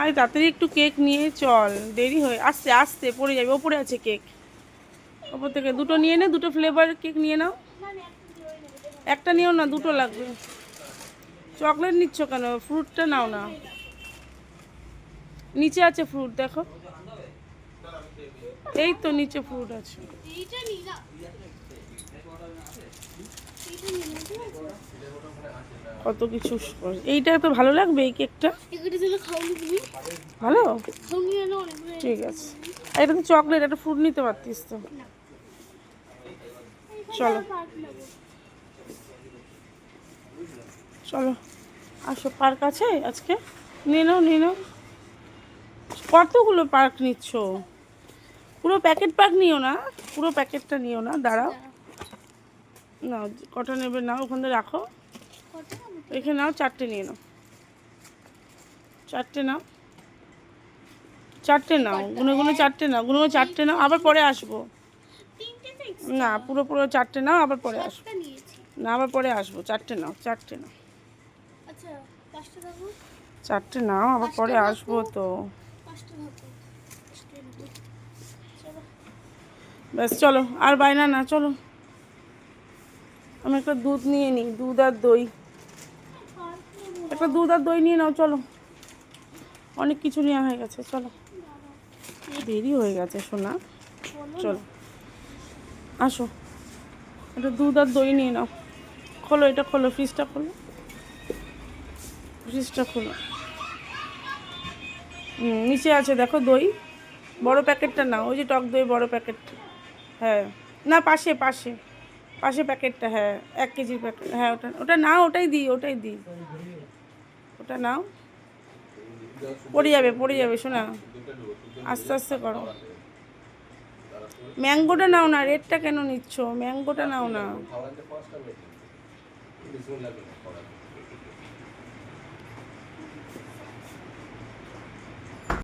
আয় তাড়াতাড়ি একটু কেক নিয়ে চল, দেরি হয়ে আস্তে আস্তে পড়ে যাবে। ওপরে আছে কেক, ওপর থেকে দুটো নিয়ে নে, দুটো ফ্লেভার কেক নিয়ে নাও। একটা নিও না, দুটো লাগবে। চকলেট নিচ্ছ কেন? ফ্রুটটা নাও না, নিচে আছে ফ্রুট দেখো, এই তো নিচে ফ্রুট আছে। কত কিছু, এইটা তো ভালো লাগবে এই কেকটা, ভালো, ঠিক আছে। আর এটা তো চকলেট, একটা ফ্রুট নিতে পারতিস তো। চলো চলো আসো, পার্ক আছে আজকে, নিয়ে নাও নিয়ে নাও। কতগুলো পার্ক নিচ্ছ? পুরো প্যাকেট পার্ক নিও না, পুরো প্যাকেটটা নিও না, দাঁড়াও। নাও কটা নেবে নাও, ওখানে রাখো, রেখে নাও। চারটে নিয়ে নাও, চারটে নাও, চারটে নাও, গুনে গুনে চারটে নাও, গুনে গুনে চারটে নাও, আবার পরে আসবো। না পুরো পুরো চারটে নাও, আবার পরে আসবো। না আবার পরে আসবো, চারটে নাও, চারটে নাও, চারটে নাও, আবার পরে আসবো তো। ব্যাস চলো, আর বাইনা না, চলো। আমি একটা দুধ নিয়ে নিই, দুধ আর দই, একটা দুধ আর দই নিয়ে নাও, চলো। অনেক কিছু নেওয়া হয়ে গেছে, চলো। দেরি হয়ে গেছে সোনা, চলো আসো। একটা দুধ আর দই নিয়ে নাও। খোলো এটা, খোলো ফ্রিজটা, খোলো ফ্রিজটা, খোলো। নিচে আছে দেখো দই, বড় প্যাকেটটা নাও, ওই যে টক দই বড় প্যাকেটটা। হ্যাঁ না, পাশে পাশে পাশে প্যাকেটটা, হ্যাঁ 1 কেজির প্যাকেট, হ্যাঁ ওটা ওটা নাও, ওটাই দিই, ওটাই দিই, ওটা নাও। পড়ে যাবে পড়ে যাবে শোনা, আস্তে আস্তে করো। ম্যাঙ্গোটা নাও না, রেডটা কেন নিচ্ছ? ম্যাঙ্গোটা নাও না।